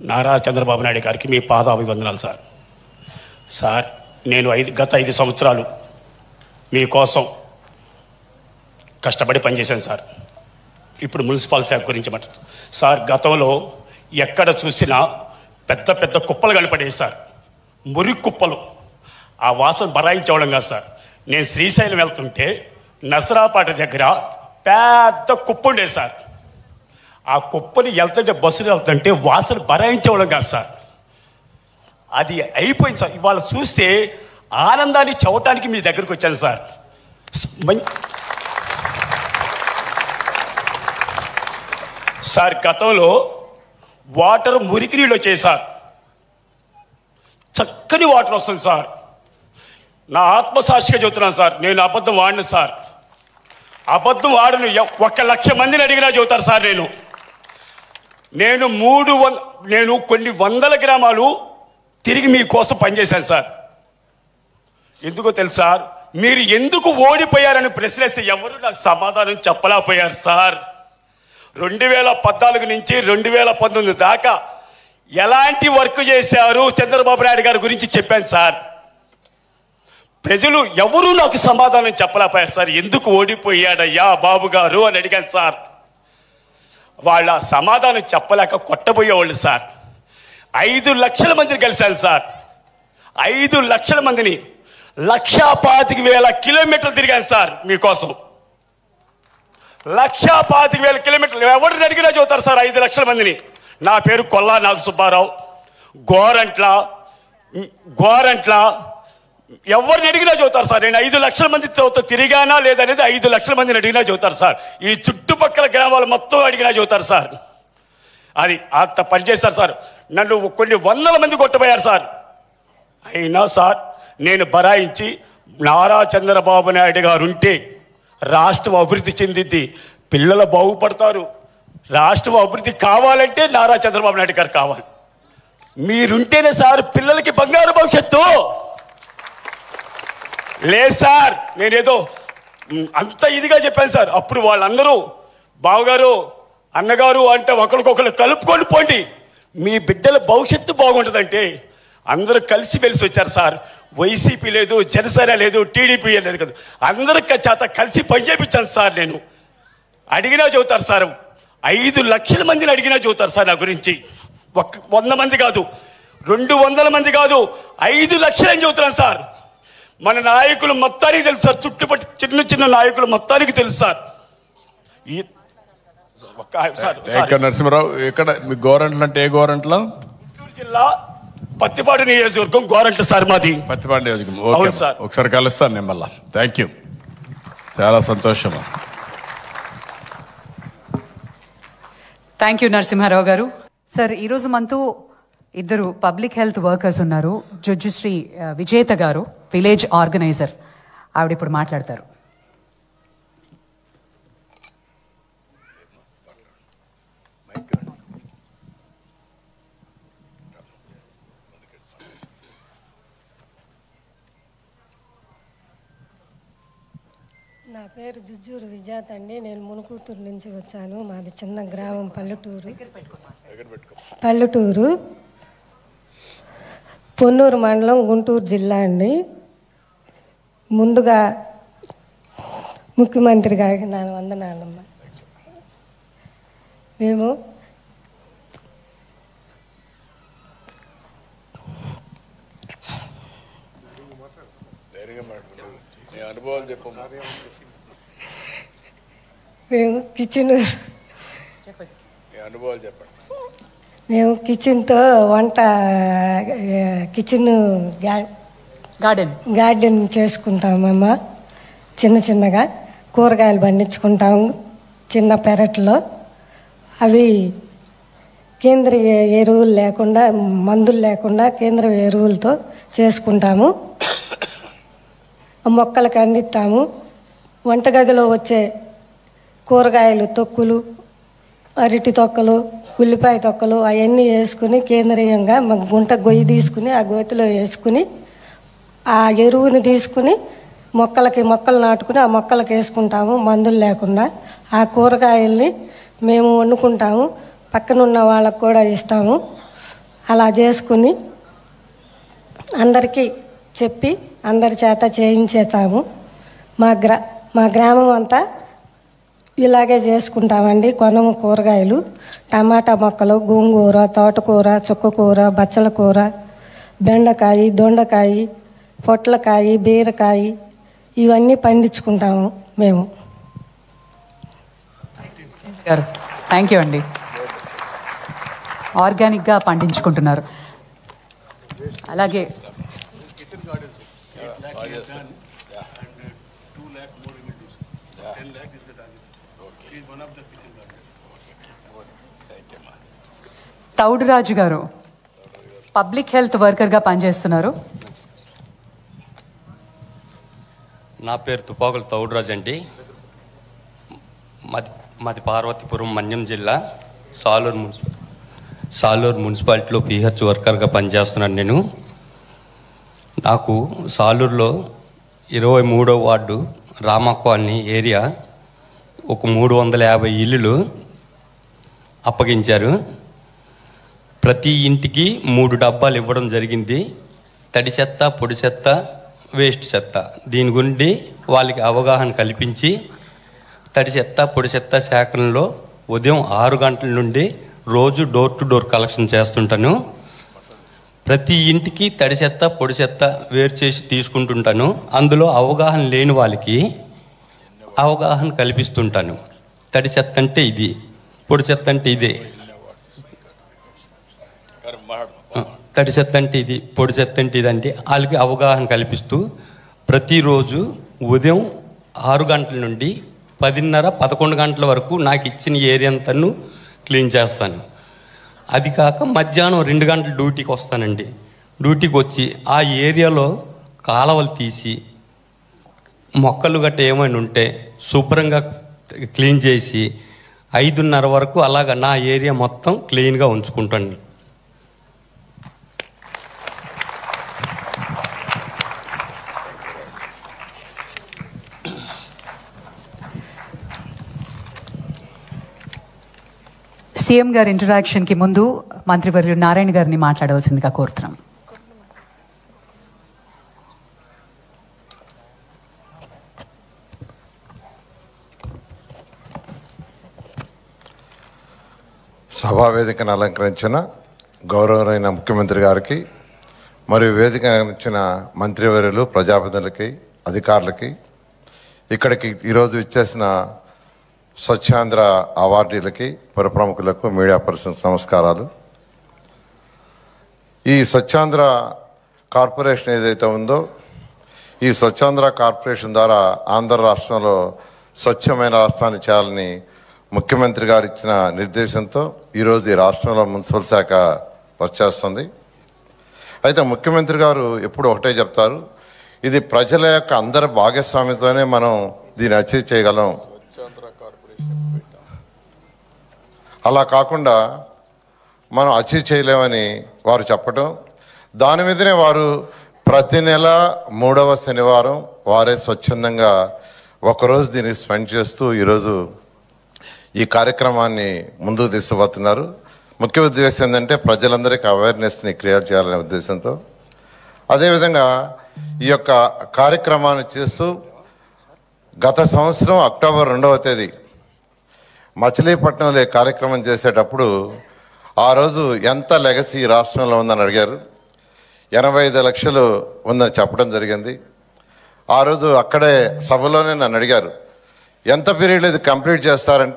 నారా చంద్రబాబు నాయుడు గారికి మీ పాదాభివందనాలు sir. Sir, నేను గత 5 సంవత్సరాలు మీకోసం కష్టపడి పనిచేశాను సార్. ఇప్పుడు మున్సిపల్ శాఖ గురించి మాట్లాడు సార్. గతంలో ఎక్కడ చూసినా పెద్ద పెద్ద కుప్పలు కనపడేవి సార్, మురికి కుప్పలు. ఆ వాసన బరాయించవడం కాదు సార్. నేను శ్రీశైలం వెళ్తుంటే నసరాపాట దగ్గర పెద్ద కుప్ప ఉండేది సార్. ఆ కుప్పని వెళ్తుంటే బస్సులు వెళ్తుంటే వాసన బరాయించవడం కాదు సార్, అది అయిపోయింది సార్. ఇవాళ చూస్తే ఆనందాన్ని చవటానికి మీ దగ్గరికి వచ్చాను సార్. సార్, గతంలో వాటర్ మురికి నీళ్ళు వచ్చాయి సార్, చక్కని వాటర్ వస్తుంది సార్. నా ఆత్మసాక్షిగా చెబుతున్నాను సార్, నేను అబద్ధం వాడిన సార్. అబద్ధం వాడను. 1,00,000 మందిని అడిగినా చెబుతారు సార్. నేను కొన్ని వందల గ్రామాలు తిరిగి మీకోసం పనిచేశాను సార్. ఎందుకో తెలుసా? మీరు ఎందుకు ఓడిపోయారని ప్రశ్నిస్తే ఎవరు నాకు సమాధానం చెప్పలేకపోయారు సార్. 2014 నుంచి 2019 దాకా ఎలాంటి వర్క్ చేశారు చంద్రబాబు నాయుడు గారి గురించి చెప్పాను సార్. ప్రజలు ఎవరూ నాకు సమాధానం చెప్పలేకపోయారు సార్. ఎందుకు ఓడిపోయాడయ్యా బాబు గారు అని అడిగాను సార్. వాళ్ళ సమాధానం చెప్పలేక కొట్టబోయేవాళ్ళు సార్. 5 లక్షల మందిని కలిశాను సార్. 5 లక్షల మందిని 1,25,000 కిలోమీటర్లు తిరిగాను సార్ మీకోసం. 1,25,000 కిలోమీటర్లు. ఎవరిని అడిగినా చెబుతారు సార్ 5 లక్షల మందిని. నా పేరు కొల్లా నాగ సుబ్బారావు. గోరంట్ల ఎవరిని అడిగినా చెబుతారు సార్. నేను 5 లక్షల మంది తిరిగానా లేదనేది 5 లక్షల మందిని అడిగినా చెబుతారు సార్. ఈ చుట్టుపక్కల గ్రామాలు మొత్తం అడిగినా చెబుతారు సార్. అది అంత పనిచేస్తారు సార్. నన్ను కొన్ని వందల మంది కొట్టబోయారు సార్. అయినా సార్ నేను బరాయించి నారా చంద్రబాబు నాయుడు గారు ఉంటే రాష్ట్రం అభివృద్ధి చెందిద్ది, పిల్లలు బాగుపడతారు. రాష్ట్రం అభివృద్ధి కావాలంటే నారా చంద్రబాబు నాయుడు గారు కావాలి. మీరుంటేనే సార్ పిల్లలకి బంగారు భవిష్యత్తు. లేదు సార్, నేనేదో అంత ఇదిగా చెప్పాను సార్. అప్పుడు వాళ్ళందరూ బావగారు అన్నగారు అంటే ఒకరికొకరు కలుపుకొని పోండి, మీ బిడ్డల భవిష్యత్తు బాగుంటుందంటే అందరూ కలిసి మెలిసి వచ్చారు సార్. వైసీపీ లేదు, జనసేన లేదు, టీడీపీ లేదు కదా, అందరూ చేత కలిసి పనిచేయించాను సార్. నేను అడిగినా చెబుతారు సార్. 5 లక్షల మందిని అడిగినా చెబుతారు సార్ నా గురించి. 100 మంది కాదు, 200 మంది కాదు, 5 లక్షలు అని చెబుతున్నాను సార్. మన నాయకులు మొత్తానికి తెలుసు సార్, చుట్టుపట్టి చిన్న చిన్న నాయకులు మొత్తానికి తెలుసు సార్. నరసింహరావు, ఇక్కడ మీ గోరంట్ల అంటే ఏ గోరంట్ల? చిత్తూరు జిల్లా పత్తిపాడు నియోజకవర్గం గోరంట్ల సార్ మాది. పత్తిపాడు నియోజకవర్గం. ఓకే సార్, ఒకసారి కలుస్తాను నేను మళ్ళా. థ్యాంక్ యూ, చాలా సంతోషం. థ్యాంక్ యూ నరసింహారావు గారు. సార్, ఈరోజు మనతో 2 పబ్లిక్ హెల్త్ వర్కర్స్ ఉన్నారు. జడ్జిశ్రీ విజేత గారు, విలేజ్ ఆర్గనైజర్, ఆవిడ ఇప్పుడు మాట్లాడతారు. నా పేరు జుజ్జూరు విజేత అండి. నేను మునుకూతురు నుంచి వచ్చాను. మాది చిన్న గ్రామం, పల్లెటూరు, పొన్నూరు మండలం, గుంటూరు జిల్లా అండి. ముందుగా ముఖ్యమంత్రి గారికి నా వందనాలమ్మా. మేము మేము కిచెన్తో వంట, కిచెన్ గార్డెన్ చేసుకుంటామమ్మా. చిన్నగా కూరగాయలు పండించుకుంటాము చిన్న పెరట్లో. అవి కేంద్రీయ ఎరువులు లేకుండా, మందులు లేకుండా కేంద్రీయ ఎరువులతో చేసుకుంటాము. మొక్కలకు అందిస్తాము. వంటగదిలో వచ్చే కూరగాయలు తొక్కులు, అరటి తొక్కలు, ఉల్లిపాయ తొక్కలు అవన్నీ వేసుకుని కేంద్రీయంగా గుంట గొయ్యి తీసుకుని ఆ గోతిలో వేసుకుని ఆ ఎరువుని తీసుకుని మొక్కలు నాటుకుని ఆ మొక్కలకు వేసుకుంటాము మందులు లేకుండా. ఆ కూరగాయల్ని మేము వండుకుంటాము, పక్కనున్న వాళ్ళకు కూడా ఇస్తాము. అలా చేసుకుని అందరికీ చెప్పి అందరి చేత చేయించేస్తాము. మా గ్రామం అంతా ఇలాగే చేసుకుంటామండి. కొనము కూరగాయలు, టమాటా మొక్కలు, గోంగూర, తోటకూర, చుక్కకూర, బచ్చల కూర, బెండకాయ, దొండకాయ, పొట్లకాయ, బీరకాయ ఇవన్నీ పండించుకుంటాము మేము. థ్యాంక్ యూ అండి. ఆర్గానిక్గా పండించుకుంటున్నారు. అలాగే తౌడురాజు గారు పబ్లిక్ హెల్త్ వర్కర్గా పనిచేస్తున్నారు. నా పేరు తుపాకుల తౌడురాజు అండి. మాది పార్వతీపురం, మన్యం జిల్లా, సాలూరు మున్సిపాలిటీలో పిహెచ్ వర్కర్గా పనిచేస్తున్నాను నేను. నాకు సాలూరులో 23వ వార్డు రామా కాలనీ ఏరియా ఒక 350 ఇల్లులు అప్పగించారు. ప్రతి ఇంటికి 3 డబ్బాలు ఇవ్వడం జరిగింది. తడి చెత్త, పొడి చెత్త, వేస్ట్ చెత్త. దీని గురించి వాళ్ళకి అవగాహన కల్పించి తడి చెత్త, పొడి చెత్త సేకరణలో ఉదయం 6 గంటల నుండి రోజు డోర్ టు డోర్ కలెక్షన్ చేస్తుంటాను. ప్రతి ఇంటికి తడి చెత్త, పొడి చెత్త వేరు చేసి తీసుకుంటుంటాను. అందులో అవగాహన లేని వాళ్ళకి అవగాహన కల్పిస్తుంటాను. తడి చెత్త అంటే ఇది, పొడి చెత్త అంటే ఇదే, తడి చెత్త అంటే ఇది, పొడి చెత్త అంటే ఇదంటే వాళ్ళకి అవగాహన కల్పిస్తూ ప్రతిరోజు ఉదయం 6 గంటల నుండి 10:30, 11 గంటల వరకు నాకు ఇచ్చిన ఏరియా అంతను క్లీన్ చేస్తాను. అది కాక మధ్యాహ్నం 2 గంటల డ్యూటీకి వస్తానండి. డ్యూటీకి వచ్చి ఆ ఏరియాలో కాలువలు తీసి మొక్కలు గట్ట ఏమైనా ఉంటే శుభ్రంగా క్లీన్ చేసి 5:30 వరకు అలాగ నా ఏరియా మొత్తం క్లీన్గా ఉంచుకుంటాను. సీఎం గారి ఇంటరాక్షన్కి ముందు మంత్రివర్యులు నారాయణ గారిని మాట్లాడవలసిందిగా కోరుతున్నాం. సభా వేదికను అలంకరించిన గౌరవమైన ముఖ్యమంత్రి గారికి మరియు వేదిక ఇచ్చిన మంత్రివర్యులు, ప్రజాప్రతినిధులకి, అధికారులకి, ఇక్కడికి ఈరోజు ఇచ్చేసిన స్వచ్ఛాంధ్ర అవార్డీలకి, పురప్రముఖులకు, మీడియా పర్సన్స్ నమస్కారాలు. ఈ స్వచ్ఛాంధ్ర కార్పొరేషన్ ఏదైతే ఉందో, ఈ స్వచ్ఛాంధ్ర కార్పొరేషన్ ద్వారా ఆంధ్ర రాష్ట్రంలో స్వచ్ఛమైన రాష్ట్రాన్ని చేయాలని ముఖ్యమంత్రి గారు ఇచ్చిన నిర్దేశంతో ఈరోజు ఈ రాష్ట్రంలో మున్సిపల్ శాఖ వచ్చేస్తుంది. అయితే ముఖ్యమంత్రి గారు ఎప్పుడు ఒకటే చెప్తారు, ఇది ప్రజల యొక్క అందరి భాగస్వామ్యంతోనే మనం దీన్ని అచీవ్ చేయగలం. అలా కాకుండా మనం అచీవ్ చేయలేమని వారు చెప్పడం, దాని మీదనే వారు ప్రతి నెల 3వ శనివారం వారే స్వచ్ఛందంగా ఒకరోజు దీన్ని స్పెండ్ చేస్తూ ఈరోజు ఈ కార్యక్రమాన్ని ముందుకు తీసుకుపోతున్నారు. ముఖ్య ఉద్దేశం ఏంటంటే ప్రజలందరికీ అవేర్నెస్ని క్రియేట్ చేయాలనే ఉద్దేశంతో. అదేవిధంగా ఈ యొక్క కార్యక్రమాన్ని చేస్తూ గత సంవత్సరం అక్టోబర్ 2వ తేదీ మచిలీపట్నంలో కార్యక్రమం చేసేటప్పుడు ఆ రోజు ఎంత లెగసీ రాష్ట్రంలో ఉందని అడిగారు. 85 లక్షలు ఉందని చెప్పడం జరిగింది. ఆ రోజు అక్కడే సభలోనే నన్ను అడిగారు, ఎంత పీరియడ్ ఇది కంప్లీట్ చేస్తారంటే